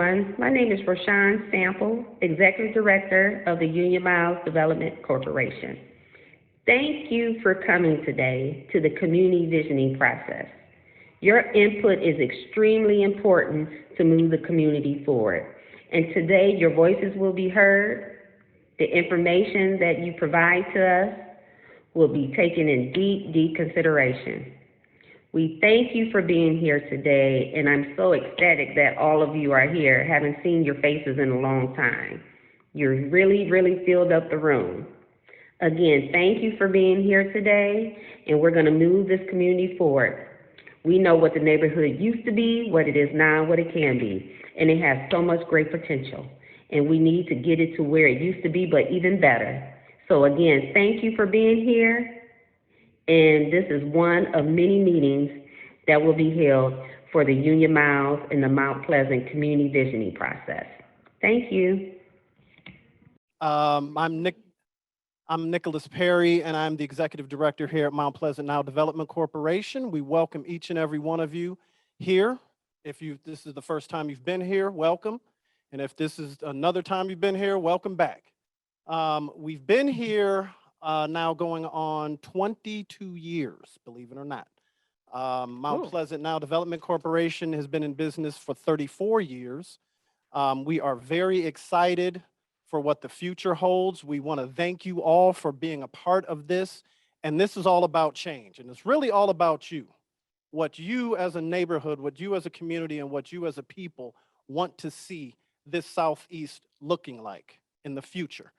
everyone. My name is Rashawn Sample, Executive Director of the Union Miles Development Corporation. Thank you for coming today to the community visioning process. Your input is extremely important to move the community forward. And today, your voices will be heard. The information that you provide to us will be taken in deep, deep consideration. We thank you for being here today, and I'm so ecstatic that all of you are here. Haven't seen your faces in a long time. You're really, really filled up the room. Again, thank you for being here today, and we're going to move this community forward. We know what the neighborhood used to be, what it is now, what it can be, and it has so much great potential, and we need to get it to where it used to be, but even better. So again, thank you for being here, and this is one of many meetings that will be held for the Union Miles and the Mount Pleasant Community Visioning process. Thank you. I'm Nicholas Perry, and I'm the Executive Director here at Mount Pleasant Now Development Corporation. We welcome each and every one of you here. If this is the first time you've been here, welcome. And if this is another time you've been here, welcome back. We've been here now going on 22 years, believe it or not. Mount Pleasant Now Development Corporation has been in business for 34 years. We are very excited for what the future holds. We want to thank you all for being a part of this. And this is all about change. And it's really all about you. What you as a neighborhood, what you as a community, and what you as a people want to see this Southeast looking like in the future.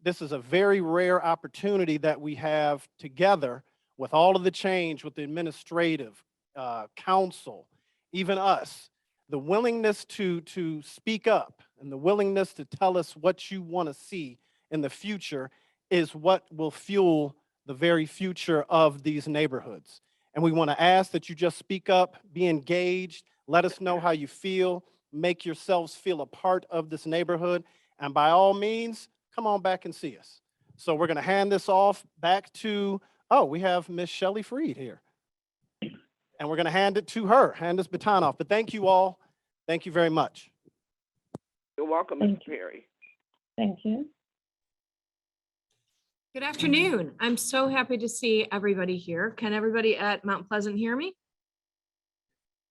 This is a very rare opportunity that we have together with all of the change with the administrative, council, even us, the willingness to speak up and the willingness to tell us what you want to see in the future is what will fuel the very future of these neighborhoods. And we want to ask that you just speak up, be engaged, let us know how you feel, make yourselves feel a part of this neighborhood, and by all means, come on back and see us. So we're going to hand this off back to, we have Miss Shelley Freed here. And we're going to hand it to her, hand this baton off. But thank you all. Thank you very much. You're welcome, Mr. Perry. Thank you. Good afternoon. I'm so happy to see everybody here. Can everybody at Mount Pleasant hear me?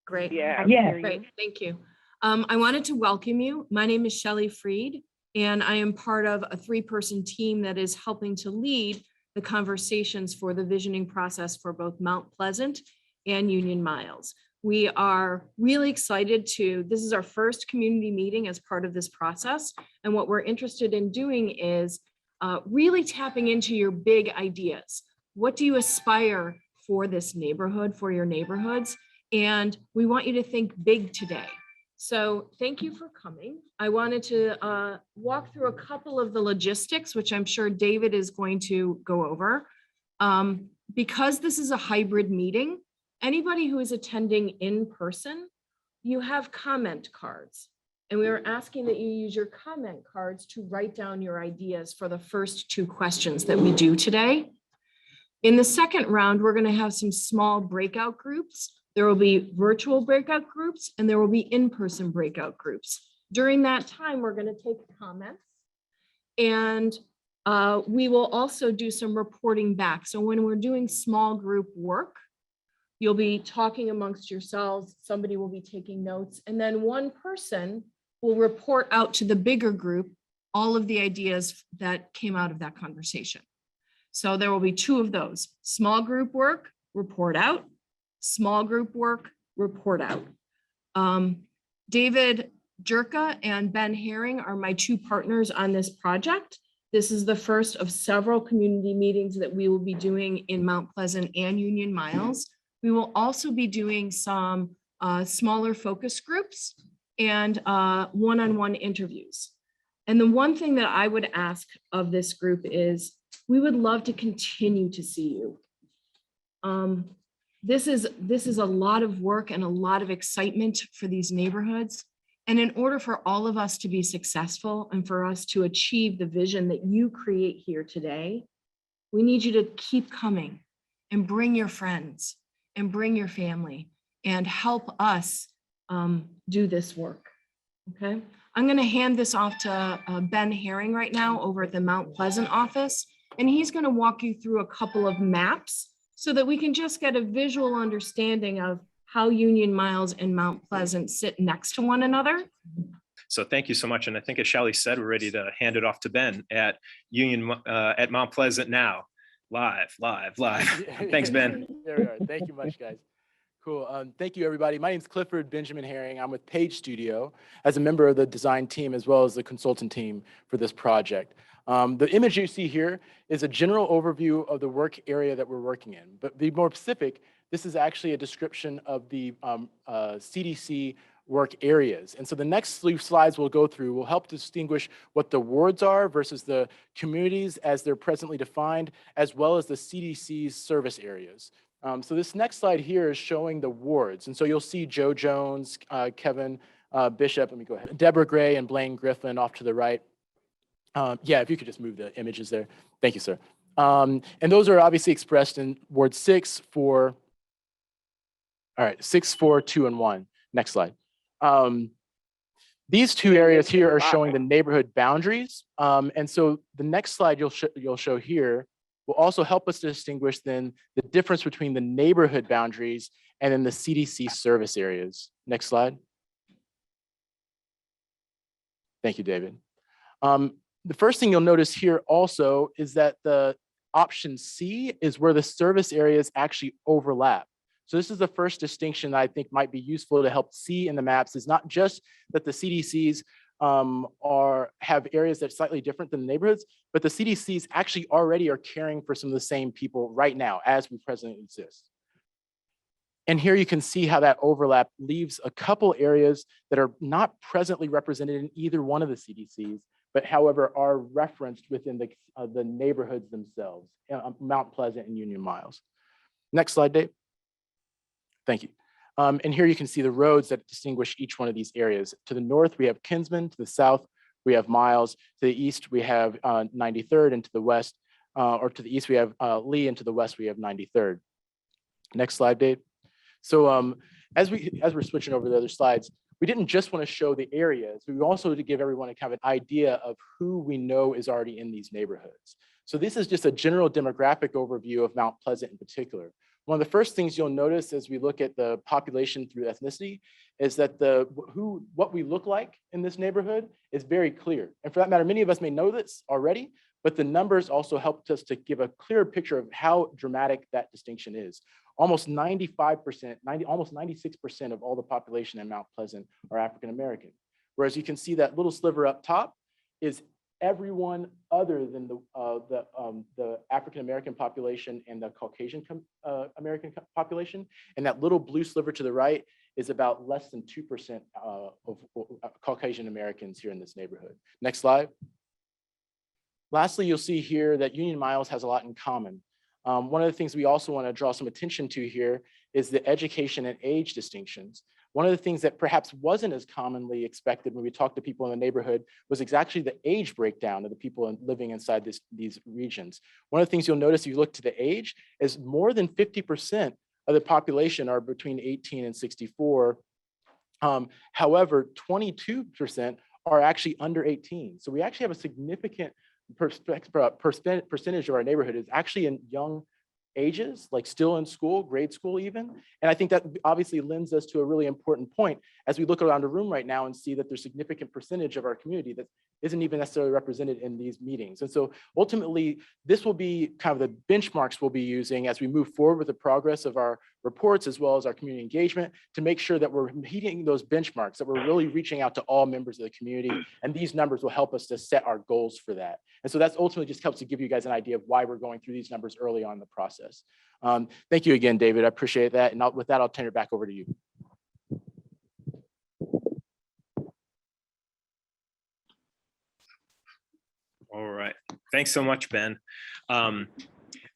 Great. Yeah. Great. Thank you. I wanted to welcome you. My name is Shelley Freed, and I am part of a 3-person team that is helping to lead the conversations for the visioning process for both Mount Pleasant and Union Miles. We are really excited this is our first community meeting as part of this process. And what we're interested in doing is really tapping into your big ideas. What do you aspire for this neighborhood, for your neighborhoods? And we want you to think big today. So thank you for coming. I wanted to walk through a couple of the logistics, which I'm sure David is going to go over. Because this is a hybrid meeting, anybody who is attending in person, you have comment cards. And we are asking that you use your comment cards to write down your ideas for the first 2 questions that we do today. In the second round, we're going to have some small breakout groups. There will be virtual breakout groups and there will be in-person breakout groups. During that time, we're going to take comments and we will also do some reporting back. So when we're doing small group work, you'll be talking amongst yourselves, somebody will be taking notes, and then one person will report out to the bigger group all of the ideas that came out of that conversation. So there will be 2 of those: small group work, report out, small group work, report out. David Jerka and Ben Herring are my 2 partners on this project. This is the first of several community meetings that we will be doing in Mount Pleasant and Union Miles. We will also be doing some smaller focus groups and one-on-one interviews. And the one thing that I would ask of this group is we would love to continue to see you. This is a lot of work and a lot of excitement for these neighborhoods. And in order for all of us to be successful and for us to achieve the vision that you create here today, we need you to keep coming and bring your friends and bring your family and help us do this work. Okay, I'm going to hand this off to Ben Herring right now over at the Mount Pleasant office, and he's going to walk you through a couple of maps so that we can just get a visual understanding of how Union Miles and Mount Pleasant sit next to one another. So thank you so much. And I think as Shelley said, we're ready to hand it off to Ben at at Mount Pleasant now. Live. Thanks, Ben. There we are. Thank you much, guys. Cool. Thank you, everybody. My name is Clifford Benjamin Herring. I'm with Page Studio as a member of the design team as well as the consultant team for this project. The image you see here is a general overview of the work area that we're working in. But to be more specific, this is actually a description of the CDC work areas. And so the next few slides we'll go through will help distinguish what the wards are versus the communities as they're presently defined, as well as the CDC's service areas. So this next slide here is showing the wards. And so you'll see Joe Jones, Kevin Bishop, let me go ahead, Deborah Gray and Blaine Griffin off to the right. Yeah, if you could just move the images there. Thank you, sir. And those are obviously expressed in Ward 6, 4, all right, 6, 4, 2, and 1. Next slide. These two areas here are showing the neighborhood boundaries. And so the next slide you'll show here will also help us to distinguish then the difference between the neighborhood boundaries and then the CDC service areas. Next slide. Thank you, David. The first thing you'll notice here also is that the option C is where the service areas actually overlap. So this is the first distinction that I think might be useful to help see in the maps. Is not just that the CDCs have areas that are slightly different than the neighborhoods, but the CDCs actually already are caring for some of the same people right now as we presently exist. And here you can see how that overlap leaves a couple areas that are not presently represented in either one of the CDCs, but however are referenced within the neighborhoods themselves, Mount Pleasant and Union Miles. Next slide, Dave. Thank you. And here you can see the roads that distinguish each one of these areas. To the north, we have Kinsman. To the south, we have Miles. To the east, we have 93rd. And to the west, or to the east, we have Lee. And to the west, we have 93rd. Next slide, Dave. So as we're switching over to the other slides, we didn't just want to show the areas. We also to give everyone a kind of an idea of who we know is already in these neighborhoods. So this is just a general demographic overview of Mount Pleasant in particular. One of the first things you'll notice as we look at the population through ethnicity is that what we look like in this neighborhood is very clear. And for that matter, many of us may know this already, but the numbers also helped us to give a clear picture of how dramatic that distinction is. Almost 95%, almost 96% of all the population in Mount Pleasant are African American. Whereas you can see that little sliver up top is everyone other than the African American population and the Caucasian American population. And that little blue sliver to the right is about less than 2% of Caucasian Americans here in this neighborhood. Next slide. Lastly, you'll see here that Union Miles has a lot in common. One of the things we also want to draw some attention to here is the education and age distinctions. One of the things that perhaps wasn't as commonly expected when we talked to people in the neighborhood was exactly the age breakdown of the people living inside these regions. One of the things you'll notice if you look to the age is more than 50% of the population are between 18 and 64. However, 22% are actually under 18. So we actually have a significant percentage of our neighborhood is actually in young ages, like still in school, grade school even. And I think that obviously lends us to a really important point as we look around the room right now and see that there's a significant percentage of our community that isn't even necessarily represented in these meetings. And so ultimately, this will be kind of the benchmarks we'll be using as we move forward with the progress of our reports as well as our community engagement to make sure that we're hitting those benchmarks, that we're really reaching out to all members of the community. And these numbers will help us to set our goals for that. And so that's ultimately just helps to give you guys an idea of why we're going through these numbers early on in the process. Thank you again, David. I appreciate that. And with that, I'll turn it back over to you. All right. Thanks so much, Ben.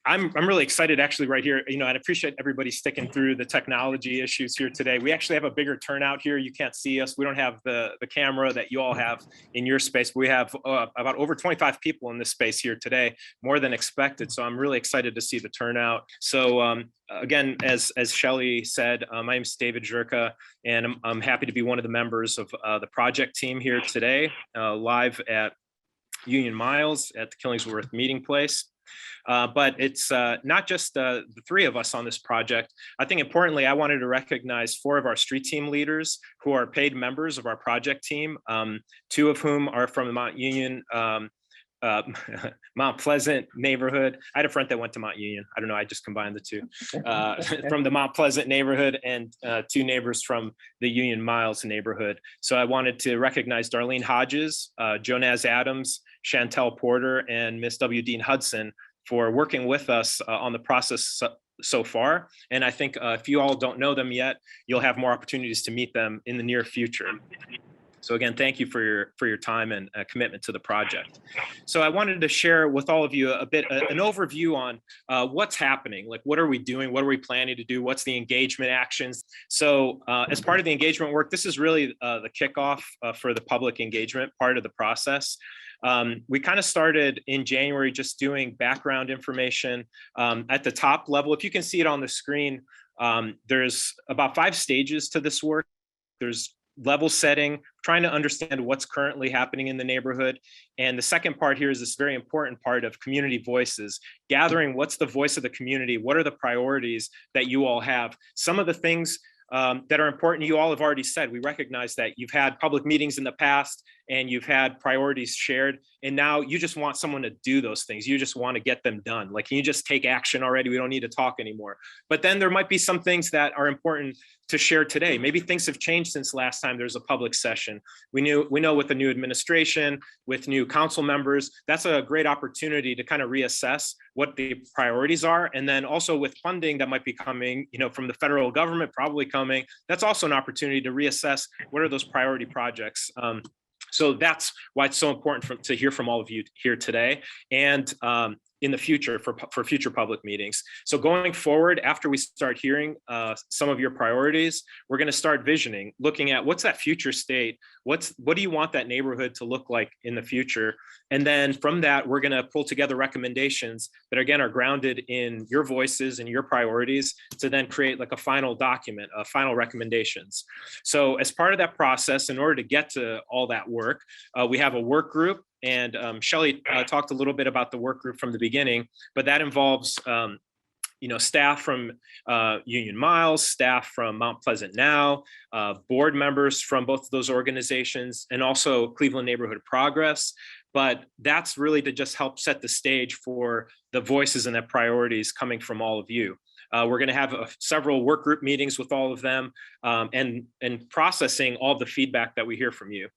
I'm really excited actually right here, and I appreciate everybody sticking through the technology issues here today. We actually have a bigger turnout here. You can't see us. We don't have the camera that you all have in your space. But we have about over 25 people in this space here today, more than expected. So I'm really excited to see the turnout. So again, as Shelley said, my name is David Zherka, and I'm happy to be one of the members of the project team here today, live at Union Miles at the Killingsworth Meeting Place. But it's not just the three of us on this project. I think importantly, I wanted to recognize 4 of our street team leaders who are paid members of our project team, 2 of whom are from the Mount Union, Mount Pleasant neighborhood. I had a friend that went to Mount Union. I don't know, I just combined the 2 from the Mount Pleasant neighborhood, and 2 neighbors from the Union Miles neighborhood. So I wanted to recognize Darlene Hodges, Jonaz Adams, Chantel Porter, and Miss W. Dean Hudson for working with us on the process so far. And I think if you all don't know them yet, you'll have more opportunities to meet them in the near future. So again, thank you for your time and commitment to the project. So I wanted to share with all of you an overview on what's happening, like what are we doing, what are we planning to do, what's the engagement actions. So as part of the engagement work, this is really the kickoff for the public engagement part of the process. We kind of started in January just doing background information at the top level. If you can see it on the screen, there's about 5 stages to this work. There's level setting, trying to understand what's currently happening in the neighborhood. And the second part here is this very important part of community voices, gathering what's the voice of the community, what are the priorities that you all have. Some of the things that are important, you all have already said. We recognize that you've had public meetings in the past and you've had priorities shared, and now you just want someone to do those things. You just want to get them done. Like, can you just take action already? We don't need to talk anymore. But then there might be some things that are important to share today. Maybe things have changed since last time there's a public session. We know with the new administration, with new council members, that's a great opportunity to kind of reassess what the priorities are. And then also with funding that might be coming, from the federal government, probably coming, that's also an opportunity to reassess what are those priority projects. So that's why it's so important to hear from all of you here today, and in the future for future public meetings. So going forward, after we start hearing some of your priorities, we're going to start visioning, looking at what's that future state, what do you want that neighborhood to look like in the future? And then from that, we're going to pull together recommendations that again are grounded in your voices and your priorities to then create like a final document, final recommendations. So as part of that process, in order to get to all that work, we have a work group. And Shelley talked a little bit about the work group from the beginning, but that involves staff from Union Miles, staff from Mount Pleasant Now, board members from both of those organizations, and also Cleveland Neighborhood Progress. But that's really to just help set the stage for the voices and the priorities coming from all of you. We're going to have several work group meetings with all of them and processing all the feedback that we hear from you.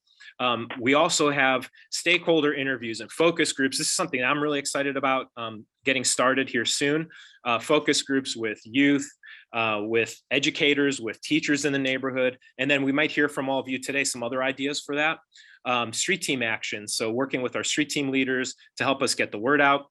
We also have stakeholder interviews and focus groups. This is something I'm really excited about getting started here soon. Focus groups with youth, with educators, with teachers in the neighborhood. And then we might hear from all of you today some other ideas for that. Street team actions. So working with our street team leaders to help us get the word out,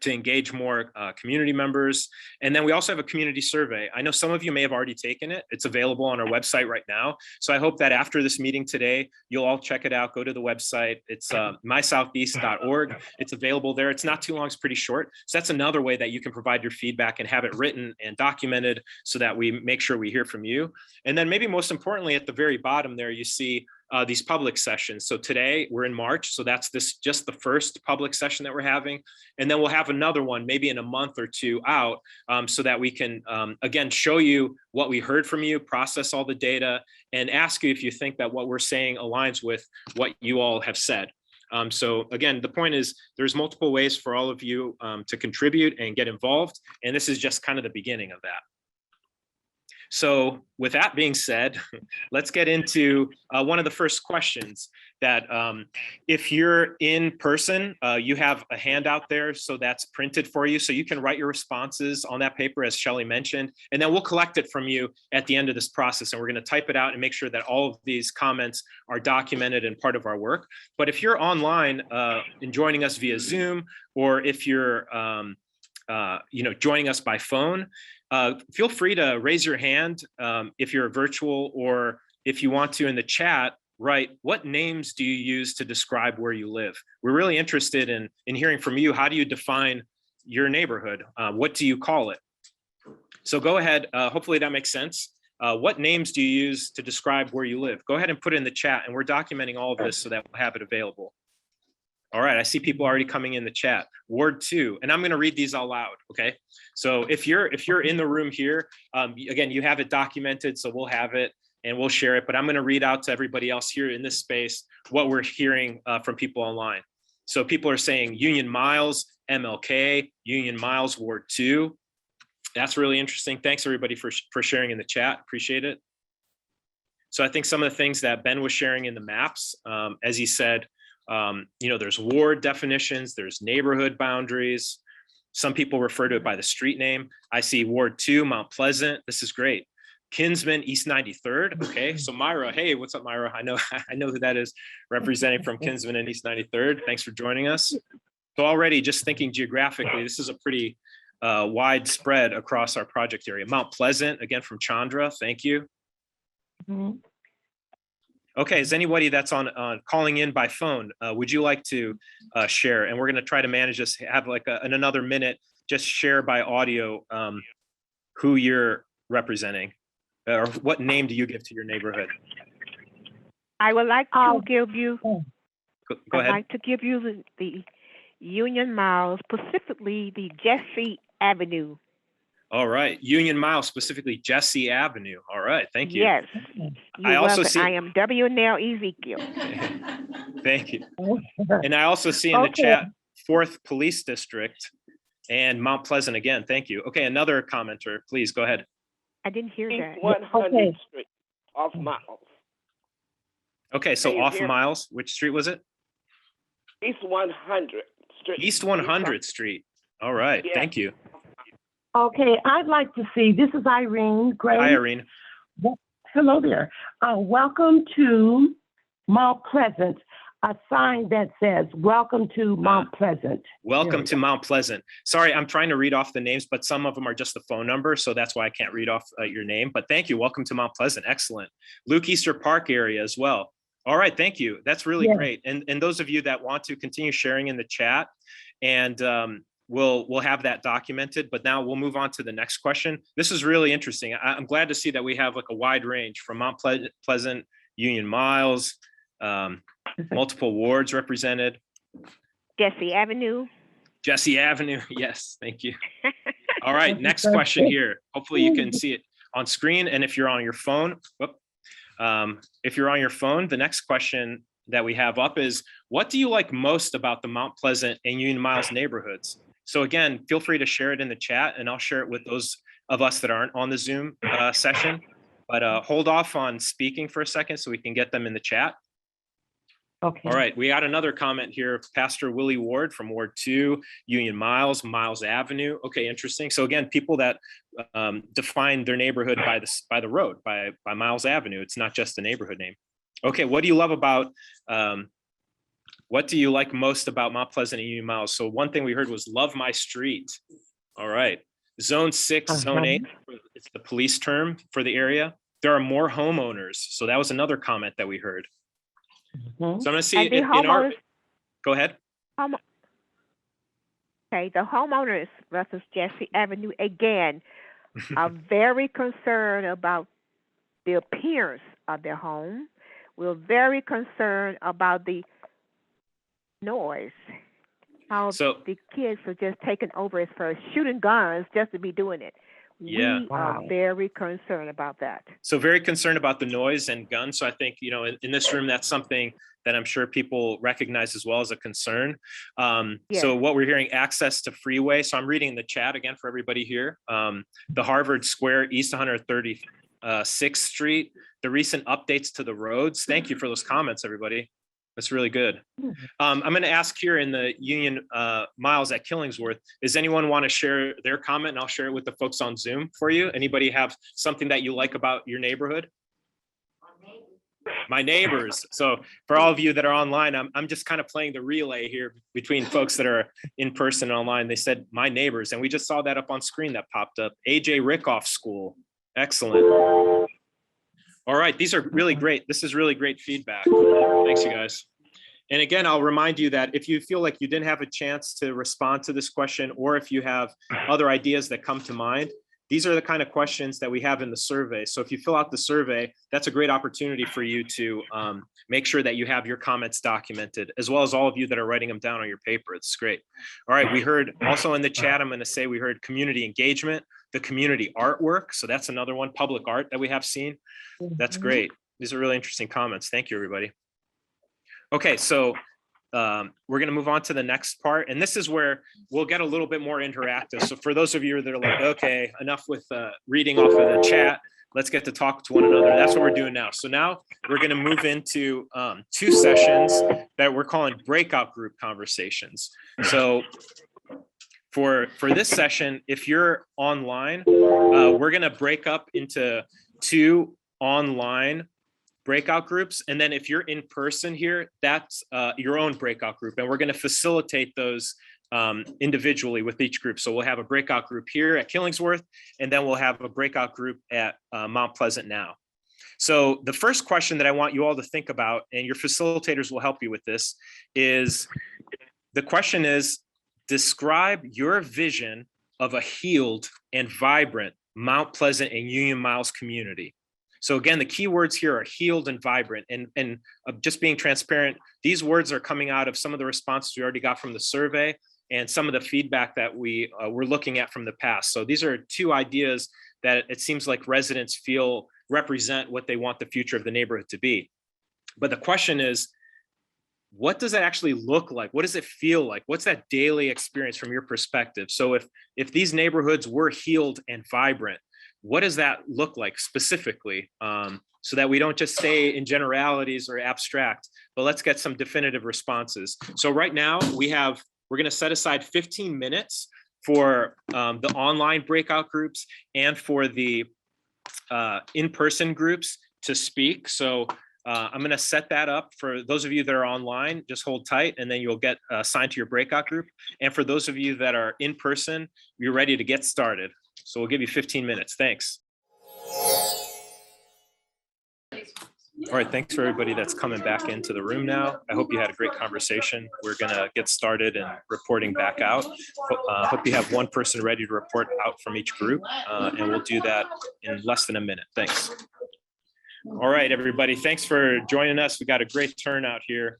to engage more community members. And then we also have a community survey. I know some of you may have already taken it. It's available on our website right now. So I hope that after this meeting today, you'll all check it out. Go to the website. It's MySoutheast.org. It's available there. It's not too long. It's pretty short. So that's another way that you can provide your feedback and have it written and documented so that we make sure we hear from you. And then maybe most importantly, at the very bottom there, you see these public sessions. So today we're in March. So that's just the first public session that we're having. And then we'll have another one maybe in a month or 2 out so that we can, again, show you what we heard from you, process all the data, and ask you if you think that what we're saying aligns with what you all have said. So again, the point is there's multiple ways for all of you to contribute and get involved. And this is just kind of the beginning of that. So with that being said, let's get into one of the first questions that if you're in person, you have a handout there. So that's printed for you. So you can write your responses on that paper, as Shelley mentioned, and then we'll collect it from you at the end of this process. And we're going to type it out and make sure that all of these comments are documented and part of our work. But if you're online and joining us via Zoom, or if you're joining us by phone, feel free to raise your hand if you're virtual, or if you want to in the chat, write what names do you use to describe where you live. We're really interested in hearing from you. How do you define your neighborhood? What do you call it? So go ahead. Hopefully that makes sense. What names do you use to describe where you live? Go ahead and put it in the chat, and we're documenting all of this so that we'll have it available. All right, I see people already coming in the chat. Ward 2, and I'm going to read these all loud. Okay, so if you're in the room here, again, you have it documented, so we'll have it and we'll share it. But I'm going to read out to everybody else here in this space what we're hearing from people online. So people are saying Union Miles, MLK, Union Miles, Ward 2. That's really interesting. Thanks everybody for sharing in the chat. Appreciate it. So I think some of the things that Ben was sharing in the maps, as he said, there's ward definitions, there's neighborhood boundaries. Some people refer to it by the street name. I see Ward 2, Mount Pleasant. This is great. Kinsman, East 93rd. Okay, so Myra, hey, what's up, Myra? I know who that is, representing from Kinsman and East 93rd. Thanks for joining us. So already, just thinking geographically, this is a pretty widespread across our project area. Mount Pleasant, again from Chandra, thank you. Okay, is anybody that's on calling in by phone, would you like to share? And we're going to try to manage this, have like in another minute, just share by audio who you're representing, or what name do you give to your neighborhood? I would like to give you. Go I'd ahead. like to give you the Union Miles, specifically the Jesse Avenue. All right, Union Mile, specifically Jesse Avenue. All right, thank you. Yes. I also see. I am W&L Ezekiel. Thank you. And I also see in the chat 4th Police District and Mount Pleasant again. Thank you. Okay, another commenter, please go ahead. I didn't hear that. East 100th Street, off Miles. Okay, so Can you off hear me? Miles, which street was it? East 100th Street. East 100th Street. All right, Yeah. thank you. Okay, I'd like to see, this is Irene Gray. Hi, Irene. Hello there. Welcome to Mount Pleasant, a sign that says, welcome to Mount Pleasant. Welcome to Mount Pleasant. Sorry, I'm trying to read off the names, but some of them are just the phone number, so that's why I can't read off your name. But thank you. Welcome to Mount Pleasant. Excellent. Luke Easter Park area as well. All right, thank you. That's really great. And those of you that want to continue sharing in the chat, and we'll have that documented. But now we'll move on to the next question. This is really interesting. I'm glad to see that we have like a wide range from Mount Pleasant, Union Miles, multiple wards represented. Jesse Avenue. Jesse Avenue. Yes, thank you. All right, next question here. Hopefully you can see it on screen. And if you're on your phone, the next question that we have up is, what do you like most about the Mount Pleasant and Union Miles neighborhoods? So again, feel free to share it in the chat, and I'll share it with those of us that aren't on the Zoom session. But hold off on speaking for a second so we can get them in the chat. Okay. All right, we got another comment here. Pastor Willie Ward from Ward 2, Union Miles, Miles Avenue. Okay, interesting. So again, people that define their neighborhood by the road, by Miles Avenue. It's not just the neighborhood name. Okay, what do you love about, what do you like most about Mount Pleasant and Union Miles? So one thing we heard was love my street. All right, Zone 6, Zone 8, it's the police term for the area. There are more homeowners. So that was another comment that we heard. So I'm going to see it in our, go ahead. Okay, the homeowners versus Jesse Avenue, again, are very concerned about the appearance of their home. We're very concerned about the noise, how the kids are just taking over as far as shooting guns just to be doing it. Yeah. We are very concerned about that. So very concerned about the noise and guns. So I think, in this room, that's something that I'm sure people recognize as well as a concern. So what we're hearing, access to freeway. So I'm reading the chat again for everybody here. The Harvard Square, East 136th Street, the recent updates to the roads. Thank you for those comments, everybody. That's really good. I'm going to ask here in the Union Miles at Killingsworth, does anyone want to share their comment? And I'll share it with the folks on Zoom for you. Anybody have something that you like about your neighborhood? My neighbors. So for all of you that are online, I'm just kind of playing the relay here between folks that are in person and online. They said my neighbors, and we just saw that up on screen that popped up. AJ Rickoff School. Excellent. All right, these are really great. This is really great feedback. Thanks, you guys. And again, I'll remind you that if you feel like you didn't have a chance to respond to this question, or if you have other ideas that come to mind, these are the kind of questions that we have in the survey. So if you fill out the survey, that's a great opportunity for you to make sure that you have your comments documented, as well as all of you that are writing them down on your paper. It's great. All right, we heard also in the chat, I'm going to say we heard community engagement, the community artwork. So that's another one, public art that we have seen. That's great. These are really interesting comments. Thank you, everybody. Okay, so we're going to move on to the next part, and this is where we'll get a little bit more interactive. So for those of you that are like, okay, enough with reading off of the chat, let's get to talk to one another. That's what we're doing now. So now we're going to move into 2 sessions that we're calling breakout group conversations. So for this session, if you're online, we're going to break up into 2 online breakout groups. And then if you're in person here, that's your own breakout group. And we're going to facilitate those individually with each group. So we'll have a breakout group here at Killingsworth, and then we'll have a breakout group at Mount Pleasant now. So the first question that I want you all to think about, and your facilitators will help you with this, is the question is, describe your vision of a healed and vibrant Mount Pleasant and Union Miles community. So again, the key words here are healed and vibrant, and just being transparent, these words are coming out of some of the responses we already got from the survey and some of the feedback that we were looking at from the past. So these are 2 ideas that it seems like residents feel represent what they want the future of the neighborhood to be. But the question is, what does that actually look like? What does it feel like? What's that daily experience from your perspective? So if these neighborhoods were healed and vibrant, what does that look like specifically? So that we don't just stay in generalities or abstract, but let's get some definitive responses. So right now we're going to set aside 15 minutes for the online breakout groups and for the in-person groups to speak. So I'm going to set that up for those of you that are online, just hold tight, and then you'll get assigned to your breakout group. And for those of you that are in person, you're ready to get started. So we'll give you 15 minutes. Thanks. All right, thanks for everybody that's coming back into the room now. I hope you had a great conversation. We're gonna get started and reporting back out. Hope you have one person ready to report out from each group, and we'll do that in less than a minute. Thanks. All right, everybody, thanks for joining us. We got a great turnout here.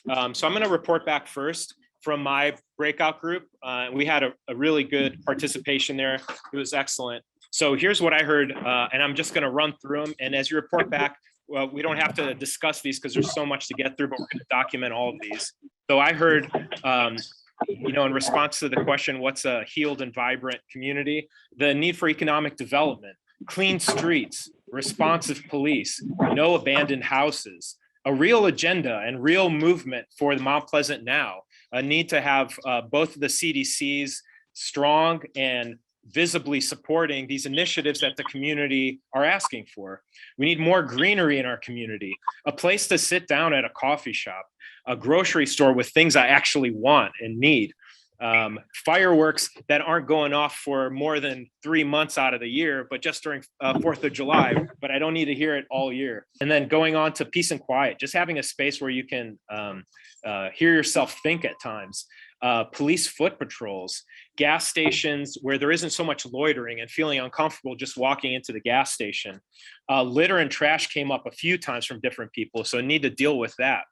So I'm gonna report back first from my breakout group. We had a really good participation there. It was excellent. So here's what I heard, and I'm just gonna run through them. And as you report back, well, we don't have to discuss these because there's so much to get through, but we're gonna document all of these. So I heard, in response to the question, what's a healed and vibrant community? The need for economic development, clean streets, responsive police, no abandoned houses, a real agenda and real movement for the Mount Pleasant now, a need to have both of the CDCs strong and visibly supporting these initiatives that the community are asking for. We need more greenery in our community, a place to sit down at a coffee shop, a grocery store with things I actually want and need, fireworks that aren't going off for more than 3 months out of the year, but just during 4th of July, but I don't need to hear it all year. And then going on to peace and quiet, just having a space where you can hear yourself think at times. Police foot patrols, gas stations where there isn't so much loitering and feeling uncomfortable just walking into the gas station. Litter and trash came up a few times from different people, so I need to deal with that.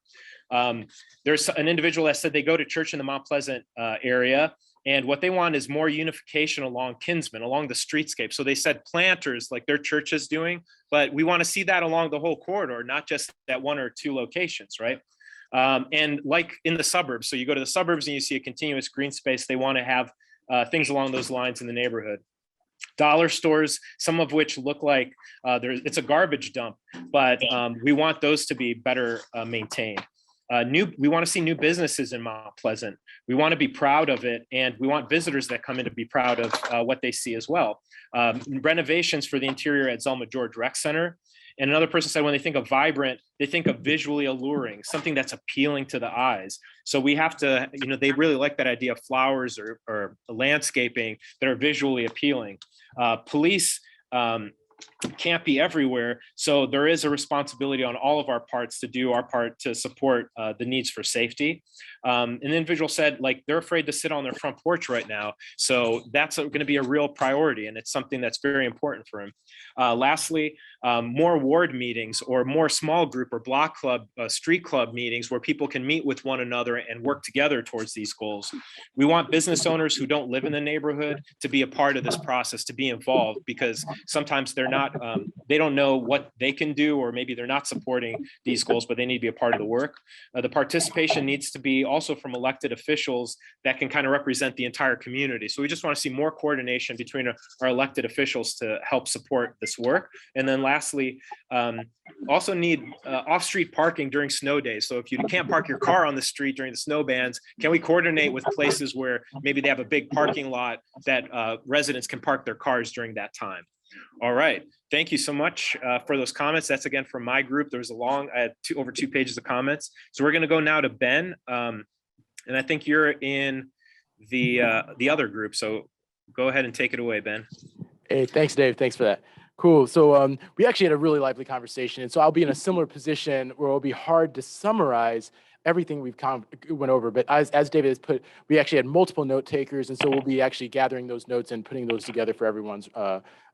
There's an individual that said they go to church in the Mount Pleasant area, and what they want is more unification along Kinsman, along the streetscape. So they said planters like their church is doing, but we want to see that along the whole corridor, not just at 1 or 2 locations, right? And like in the suburbs, so you go to the suburbs and you see a continuous green space, they want to have things along those lines in the neighborhood. Dollar stores, some of which look like it's a garbage dump, but we want those to be better maintained. We want to see new businesses in Mount Pleasant. We want to be proud of it, and we want visitors that come in to be proud of what they see as well. Renovations for the interior at Zelma George Rec Center. And another person said when they think of vibrant, they think of visually alluring, something that's appealing to the eyes. So we have to, they really like that idea of flowers or landscaping that are visually appealing. Police can't be everywhere. So there is a responsibility on all of our parts to do our part to support the needs for safety. An individual said, like, they're afraid to sit on their front porch right now. So that's going to be a real priority. And it's something that's very important for him. Lastly, more ward meetings or more small group or block club, street club meetings where people can meet with one another and work together towards these goals. We want business owners who don't live in the neighborhood to be a part of this process, to be involved, because sometimes they're not, they don't know what they can do, or maybe they're not supporting these goals, but they need to be a part of the work. The participation needs to be also from elected officials that can kind of represent the entire community. So we just want to see more coordination between our elected officials to help support this work. And then lastly, also need off-street parking during snow days. So if you can't park your car on the street during the snow bans, can we coordinate with places where maybe they have a big parking lot that residents can park their cars during that time? All right, thank you so much for those comments. That's again from my group. There was I had over 2 pages of comments. So we're going to go now to Ben, and I think you're in the other group. So go ahead and take it away, Ben. Hey, thanks, Dave. Thanks for that. Cool. So we actually had a really lively conversation, and so I'll be in a similar position where it'll be hard to summarize everything we've went over. But as David has put, we actually had multiple note takers, and so we'll be actually gathering those notes and putting those together for everyone's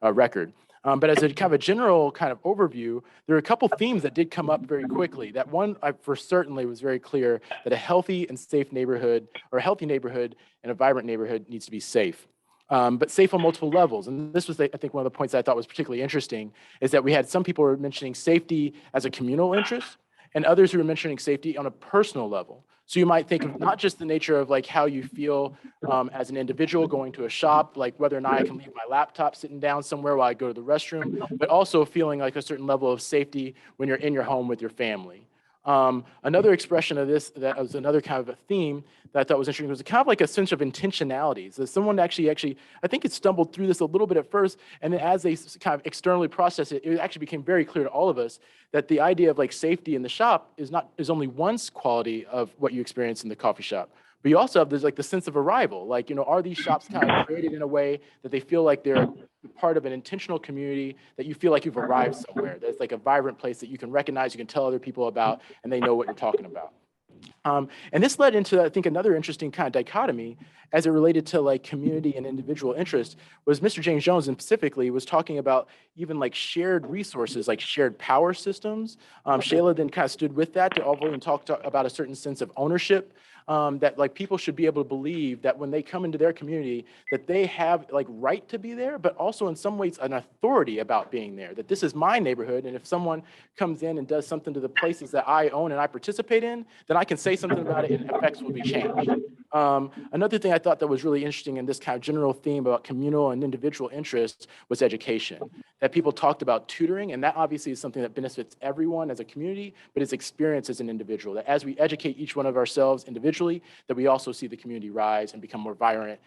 record. But as a kind of a general kind of overview, there are a couple themes that did come up very quickly. That one, for certainly, was very clear that a healthy and safe neighborhood, or a healthy neighborhood and a vibrant neighborhood, needs to be safe. But safe on multiple levels. And this was, I think, one of the points that I thought was particularly interesting, is that we had some people who were mentioning safety as a communal interest, and others who were mentioning safety on a personal level. So you might think of not just the nature of like how you feel as an individual going to a shop, like whether or not I can leave my laptop sitting down somewhere while I go to the restroom, but also feeling like a certain level of safety when you're in your home with your family. Another expression of this, that was another kind of a theme that I thought was interesting, was kind of like a sense of intentionality. So someone actually, I think it stumbled through this a little bit at first, and then as they kind of externally processed it, it actually became very clear to all of us that the idea of like safety in the shop is only one quality of what you experience in the coffee shop. But you also have there's like the sense of arrival. Like, are these shops kind of created in a way that they feel like they're part of an intentional community, that you feel like you've arrived somewhere? There's like a vibrant place that you can recognize, you can tell other people about, and they know what you're talking about. And this led into, I think, another interesting kind of dichotomy as it related to like community and individual interest, was Mr. James Jones, and specifically was talking about even like shared resources, like shared power systems. Shayla then kind of stood with that to also even talk about a certain sense of ownership, that like people should be able to believe that when they come into their community, that they have like right to be there, but also in some ways an authority about being there, that this is my neighborhood. And if someone comes in and does something to the places that I own and I participate in, then I can say something about it and effects will be changed. Another thing I thought that was really interesting in this kind of general theme about communal and individual interests was education, that people talked about tutoring, and that obviously is something that benefits everyone as a community, but it's experience as an individual, that as we educate each one of ourselves individually, that we also see the community rise and become more vibrant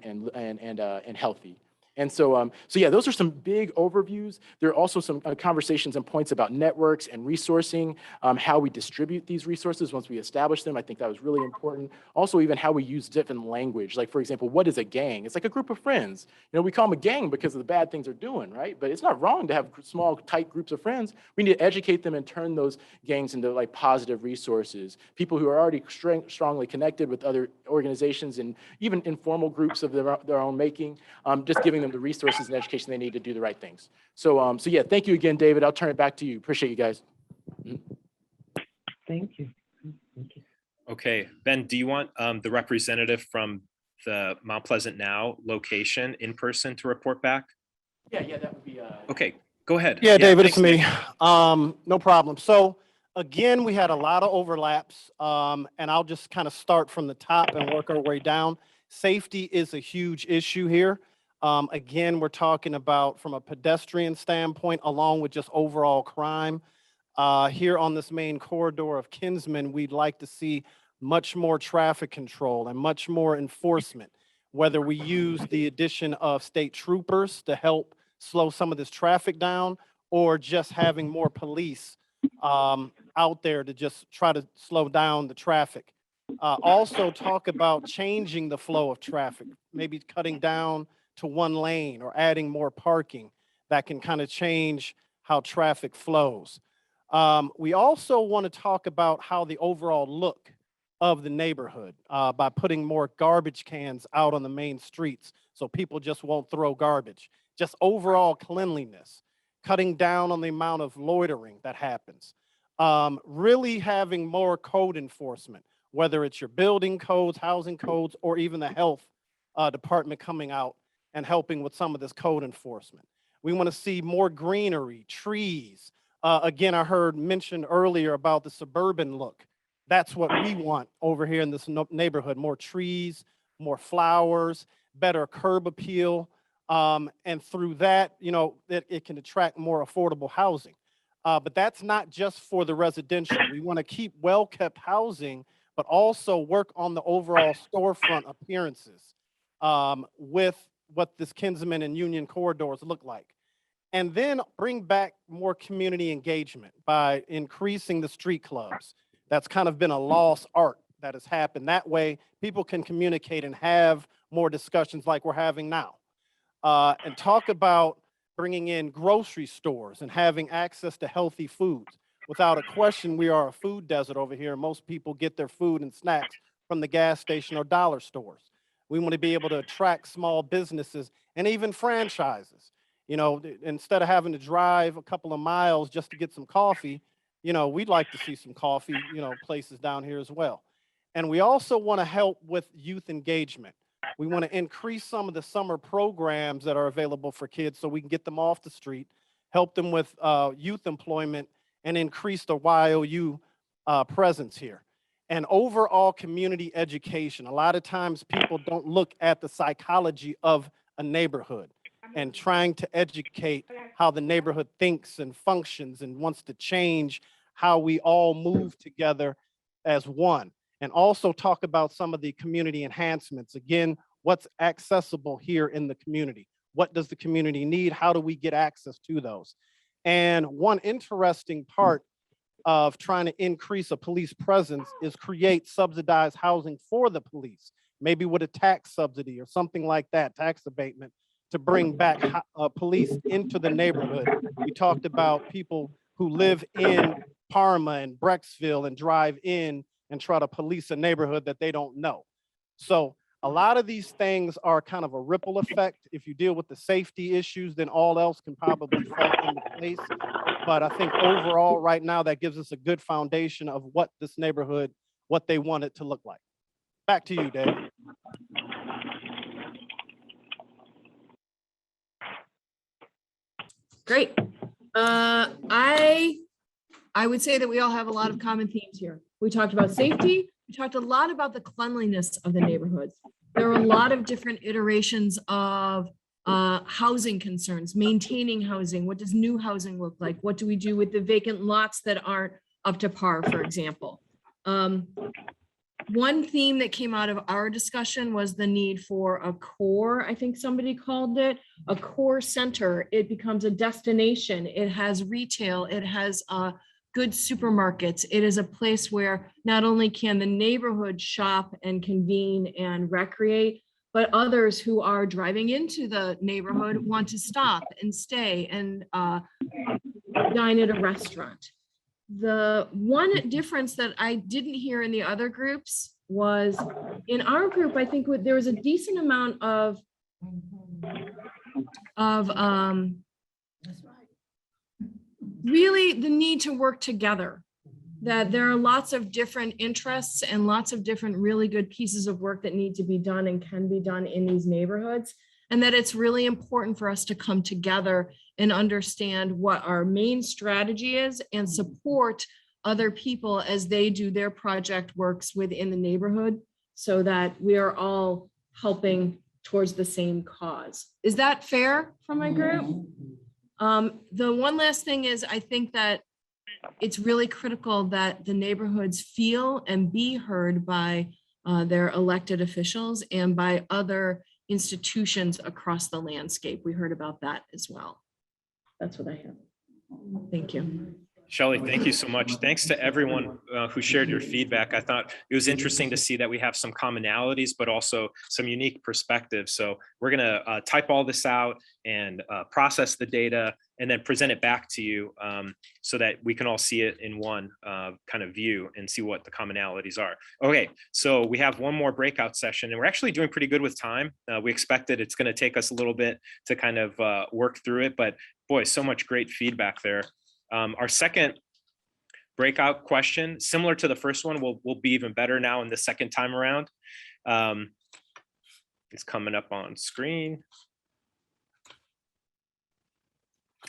and healthy. And so yeah, those are some big overviews. There are also some conversations and points about networks and resourcing, how we distribute these resources once we establish them. I think that was really important. Also, even how we use different language. Like, for example, what is a gang? It's like a group of friends. We call them a gang because of the bad things they're doing, right? But it's not wrong to have small, tight groups of friends. We need to educate them and turn those gangs into like positive resources. People who are already strongly connected with other organizations and even informal groups of their own making, just giving them the resources and education they need to do the right things. So yeah, thank you again, David. I'll turn it back to you. Appreciate you guys. Thank you. Okay, Ben, do you want the representative from the Mount Pleasant Now location in person to report back? Yeah, that would be. Okay, go ahead. Yeah, David, it's thanks, me. Nick. No problem. So again, we had a lot of overlaps, and I'll just kind of start from the top and work our way down. Safety is a huge issue here. Again, we're talking about from a pedestrian standpoint, along with just overall crime. Here on this main corridor of Kinsman, we'd like to see much more traffic control and much more enforcement, whether we use the addition of state troopers to help slow some of this traffic down, or just having more police out there to just try to slow down the traffic. Also talk about changing the flow of traffic, maybe cutting down to one lane or adding more parking that can kind of change how traffic flows. We also want to talk about how the overall look of the neighborhood by putting more garbage cans out on the main streets so people just won't throw garbage. Just overall cleanliness, cutting down on the amount of loitering that happens. Really having more code enforcement, whether it's your building codes, housing codes, or even the health department coming out and helping with some of this code enforcement. We want to see more greenery, trees. Again, I heard mentioned earlier about the suburban look. That's what we want over here in this neighborhood, more trees, more flowers, better curb appeal. And through that, you know, it can attract more affordable housing. But that's not just for the residential. We want to keep well-kept housing, but also work on the overall storefront appearances with what this Kinsman and Union corridors look like. And then bring back more community engagement by increasing the street clubs. That's kind of been a lost art that has happened. That way, people can communicate and have more discussions like we're having now. And talk about bringing in grocery stores and having access to healthy foods. Without a question, we are a food desert over here. Most people get their food and snacks from the gas station or dollar stores. We want to be able to attract small businesses and even franchises. You know, instead of having to drive a couple of miles just to get some coffee, you know, we'd like to see some coffee, you know, places down here as well. And we also want to help with youth engagement. We want to increase some of the summer programs that are available for kids so we can get them off the street, help them with youth employment, and increase the YOU presence here. And overall community education. A lot of times people don't look at the psychology of a neighborhood and trying to educate how the neighborhood thinks and functions and wants to change how we all move together as one. And also talk about some of the community enhancements. Again, what's accessible here in the community? What does the community need? How do we get access to those? And one interesting part of trying to increase a police presence is create subsidized housing for the police, maybe with a tax subsidy or something like that, tax abatement, to bring back police into the neighborhood. We talked about people who live in Parma and Brecksville and drive in and try to police a neighborhood that they don't know. So a lot of these things are kind of a ripple effect. If you deal with the safety issues, then all else can probably fall into place. But I think overall right now, that gives us a good foundation of what this neighborhood, what they want it to look like. Back to you, Dave. Great. I would say that we all have a lot of common themes here. We talked about safety. We talked a lot about the cleanliness of the neighborhoods. There are a lot of different iterations of housing concerns, maintaining housing. What does new housing look like? What do we do with the vacant lots that aren't up to par, for example? One theme that came out of our discussion was the need for a core, I think somebody called it, a core center. It becomes a destination. It has retail. It has good supermarkets. It is a place where not only can the neighborhood shop and convene and recreate, but others who are driving into the neighborhood want to stop and stay and dine at a restaurant. The one difference that I didn't hear in the other groups was in our group, I think there was a decent amount of really the need to work together, that there are lots of different interests and lots of different really good pieces of work that need to be done and can be done in these neighborhoods. And that it's really important for us to come together and understand what our main strategy is and support other people as they do their project works within the neighborhood so that we are all helping towards the same cause. Is that fair from my group? The one last thing is I think that it's really critical that the neighborhoods feel and be heard by their elected officials and by other institutions across the landscape. We heard about that as well. That's what I have. Thank you. Shelley, thank you so much. Thanks to everyone who shared your feedback. I thought it was interesting to see that we have some commonalities, but also some unique perspectives. So we're going to type all this out and process the data and then present it back to you so that we can all see it in one kind of view and see what the commonalities are. Okay, so we have one more breakout session and we're actually doing pretty good with time. We expected it's going to take us a little bit to kind of work through it, but boy, so much great feedback there. Our second breakout question, similar to the first one, will be even better now in the second time around. It's coming up on screen.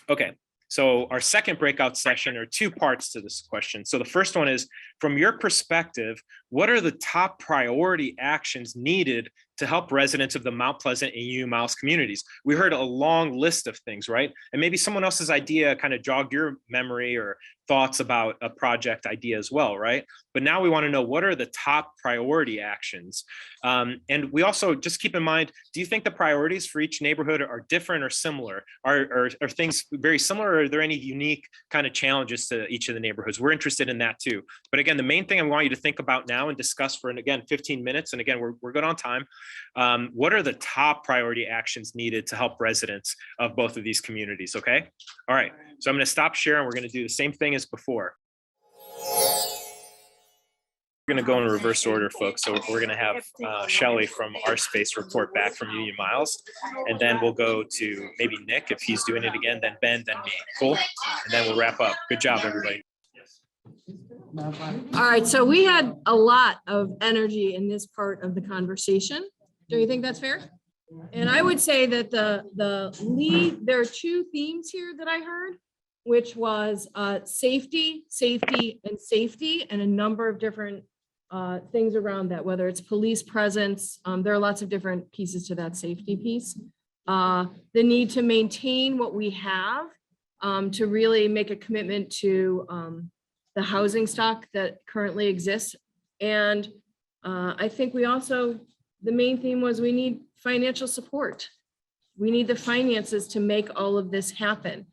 Okay, so our second breakout session are two parts to this question. So the first one is, from your perspective, what are the top priority actions needed to help residents of the Mount Pleasant and Union Miles communities? We heard a long list of things, right? And maybe someone else's idea kind of jogged your memory or thoughts about a project idea as well, right? But now we want to know, what are the top priority actions? And we also just keep in mind, do you think the priorities for each neighborhood are different or similar? Are things very similar, or are there any unique kind of challenges to each of the neighborhoods? We're interested in that too. But again, the main thing I want you to think about now and discuss for, and again, 15 minutes, and again, we're good on time. What are the top priority actions needed to help residents of both of these communities, okay? All right, so I'm gonna stop sharing. We're gonna do the same thing as before. We're gonna go in reverse order, folks. So we're gonna have Shelley from our space report back from Union Miles, and then we'll go to maybe Nick if he's doing it again, then Ben, then me. Cool? And then we'll wrap up. Good job, everybody. All right, so we had a lot of energy in this part of the conversation. Do you think that's fair? And I would say that the lead, there are two themes here that I heard, which was safety, and safety, and a number of different things around that, whether it's police presence. There are lots of different pieces to that safety piece. The need to maintain what we have, to really make a commitment to the housing stock that currently exists. And I think we also, the main theme was we need financial support. We need the finances to make all of this happen.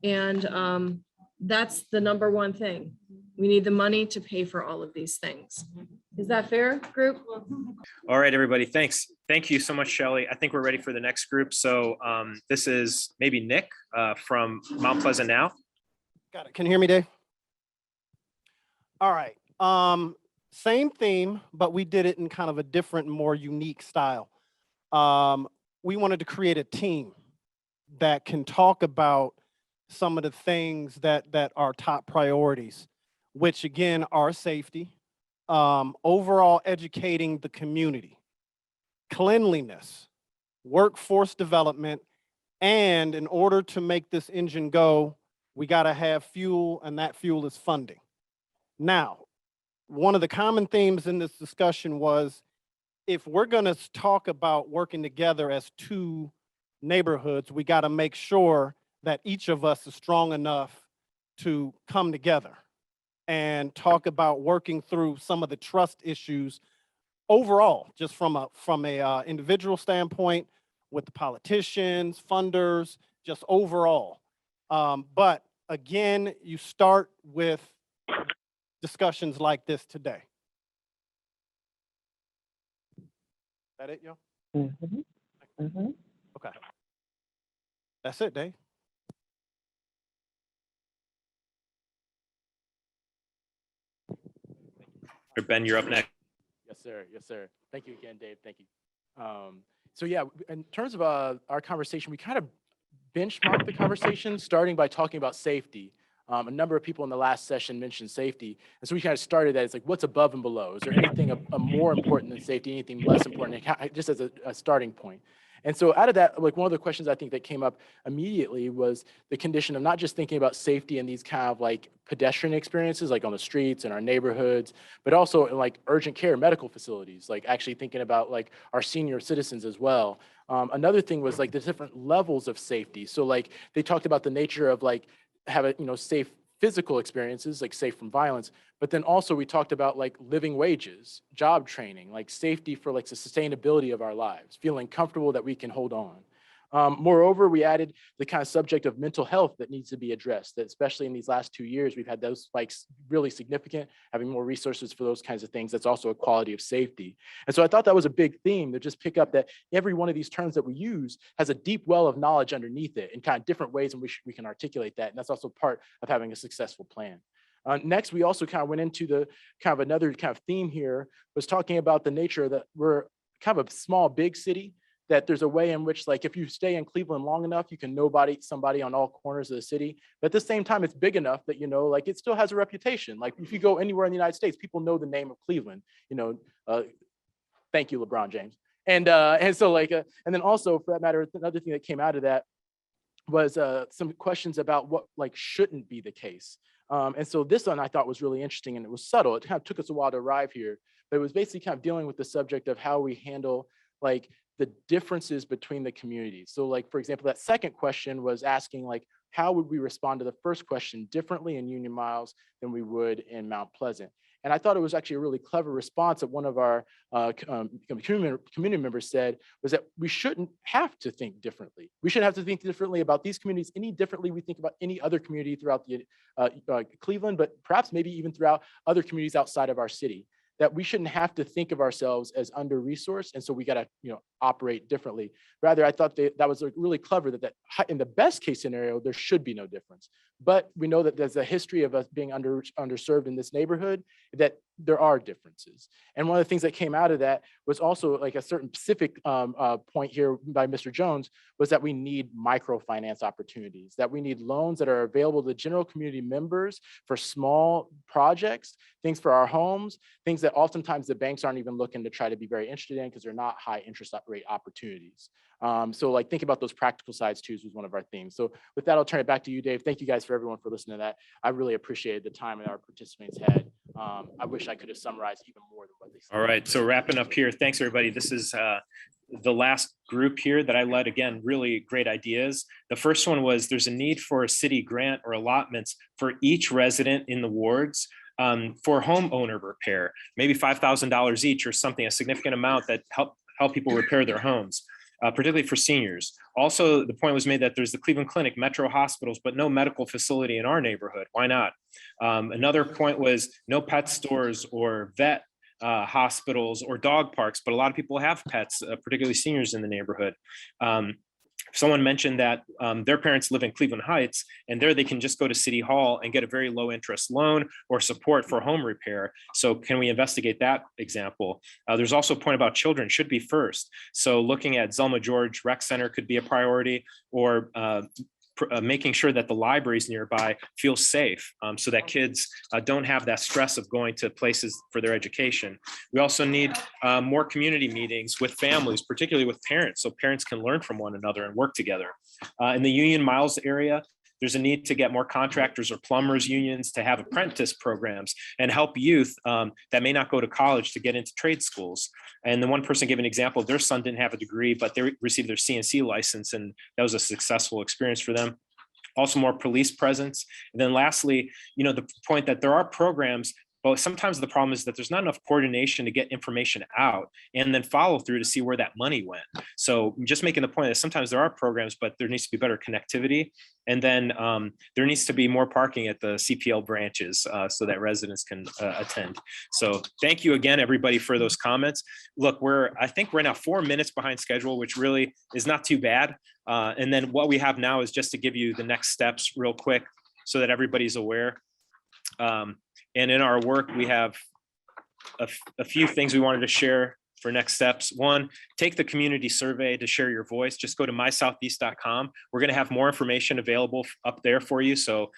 And that's the number one thing. We need the money to pay for all of these things. Is that fair, group? All right, everybody, thanks. Thank you so much, Shelley. I think we're ready for the next group. So this is maybe Nick from Mount Pleasant now. Got it. Can you hear me, Dave? All right. Same theme, but we did it in kind of a different, more unique style. We wanted to create a team that can talk about some of the things that are top priorities, which again are safety, overall educating the community, cleanliness, workforce development, and in order to make this engine go, we got to have fuel, and that fuel is funding. Now, one of the common themes in this discussion was, if we're going to talk about working together as two neighborhoods, we got to make sure that each of us is strong enough to come together and talk about working through some of the trust issues overall, just from a individual standpoint, with the politicians, funders, just overall. But again, you start with discussions like this today. Is that it, yo? Okay. That's it, Dave. Ben, you're up next. Yes, sir. Yes, sir. Thank you again, Dave. Thank you. So yeah, in terms of our conversation, we kind of benchmarked the conversation, starting by talking about safety. A number of people in the last session mentioned safety. And so we kind of started that. It's like, what's above and below? Is there anything more important than safety, anything less important, just as a starting point? And so out of that, like one of the questions I think that came up immediately was the condition of not just thinking about safety in these kind of like pedestrian experiences, like on the streets and our neighborhoods, but also in like urgent care medical facilities, like actually thinking about like our senior citizens as well. Another thing was like the different levels of safety. So like they talked about the nature of like have a, safe physical experiences, like safe from violence, but then also we talked about like living wages, job training, like safety for like the sustainability of our lives, feeling comfortable that we can hold on. Moreover, we added the kind of subject of mental health that needs to be addressed, that especially in these last 2 years, we've had those spikes really significant, having more resources for those kinds of things. That's also a quality of safety. And so I thought that was a big theme to just pick up that every one of these terms that we use has a deep well of knowledge underneath it and kind of different ways in which we can articulate that. And that's also part of having a successful plan. Next, we also kind of went into the kind of another kind of theme here, was talking about the nature that we're kind of a small, big city, that there's a way in which, like, if you stay in Cleveland long enough, you can know somebody on all corners of the city. But at the same time, it's big enough that, you know, like, it still has a reputation. Like, if you go anywhere in the United States, people know the name of Cleveland, you know, thank you, LeBron James. And so like, and then also for that matter, another thing that came out of that was some questions about what like shouldn't be the case. And so this one I thought was really interesting, and it was subtle. It kind of took us a while to arrive here, but it was basically kind of dealing with the subject of how we handle like the differences between the communities. So like, for example, that second question was asking like, how would we respond to the first question differently in Union Miles than we would in Mount Pleasant? And I thought it was actually a really clever response that one of our community members said, was that we shouldn't have to think differently. We shouldn't have to think differently about these communities any differently we think about any other community throughout the Cleveland, but perhaps maybe even throughout other communities outside of our city. That we shouldn't have to think of ourselves as under-resourced, and so we got to, you know, operate differently. Rather, I thought that was really clever, that in the best case scenario, there should be no difference. But we know that there's a history of us being underserved in this neighborhood, that there are differences. And one of the things that came out of that was also like a certain specific point here by Mr. Jones, was that we need microfinance opportunities, that we need loans that are available to general community members for small projects, things for our homes, things that oftentimes the banks aren't even looking to try to be very interested in because they're not high interest rate opportunities. So like think about those practical sides too was one of our themes. So with that, I'll turn it back to you, Dave. Thank you guys for everyone for listening to that. I really appreciated the time that our participants had. I wish I could have summarized even more than what they said. All right, so wrapping up here. Thanks, everybody. This is the last group here that I led. Again, really great ideas. The first one was there's a need for a city grant or allotments for each resident in the wards for homeowner repair, maybe $5,000 each or something, a significant amount that help people repair their homes. Particularly for seniors. Also, the point was made that there's the Cleveland Clinic, Metro hospitals, but no medical facility in our neighborhood. Why not? Another point was no pet stores or vet hospitals or dog parks, but a lot of people have pets, particularly seniors in the neighborhood. Someone mentioned that their parents live in Cleveland Heights, and there they can just go to City Hall and get a very low interest loan or support for home repair. So can we investigate that example? There's also a point about children should be first. So looking at Zelma George Rec Center could be a priority, or making sure that the libraries nearby feel safe so that kids don't have that stress of going to places for their education. We also need more community meetings with families, particularly with parents, so parents can learn from one another and work together. In the Union Miles area, there's a need to get more contractors or plumbers unions to have apprentice programs and help youth that may not go to college to get into trade schools. And the one person gave an example, their son didn't have a degree, but they received their CNC license, and that was a successful experience for them. Also more police presence. And then lastly, you know, the point that there are programs, but sometimes the problem is that there's not enough coordination to get information out and then follow through to see where that money went. So just making the point that sometimes there are programs, but there needs to be better connectivity. And then there needs to be more parking at the CPL branches so that residents can attend. So thank you again, everybody, for those comments. Look, I think we're now 4 minutes behind schedule, which really is not too bad. And then what we have now is just to give you the next steps real quick so that everybody's aware. And in our work, we have a few things we wanted to share for next steps. One, take the community survey to share your voice. Just go to MySoutheast.com. We're going to have more information available up there for you. So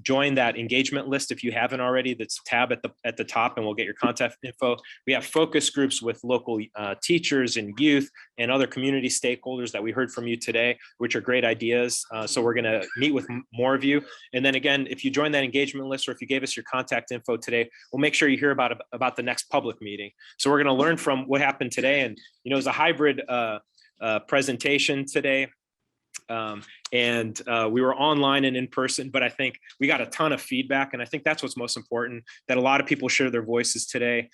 join that engagement list if you haven't already. That's tab at the top, and we'll get your contact info. We have focus groups with local teachers and youth and other community stakeholders that we heard from you today, which are great ideas. So we're going to meet with more of you. And then again, if you join that engagement list, or if you gave us your contact info today, we'll make sure you hear about the next public meeting. So we're going to learn from what happened today. And, you know, it was a hybrid presentation today. and we were online and in person, but I think we got a ton of feedback, and I think that's what's most important, that a lot of people share their voices today.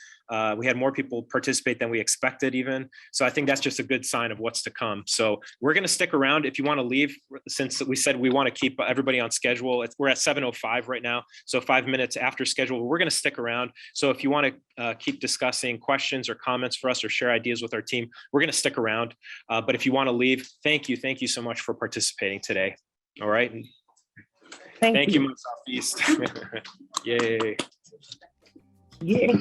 We had more people participate than we expected even. So I think that's just a good sign of what's to come. So we're going to stick around. If you want to leave, since we said we want to keep everybody on schedule, we're at 7:05 right now. So 5 minutes after schedule, we're going to stick around. So if you want to keep discussing questions or comments for us or share ideas with our team, we're going to stick around. But if you want to leave, thank you. Thank you so much for participating today. All right. Thank you, MySoutheast. Yay. Yeah.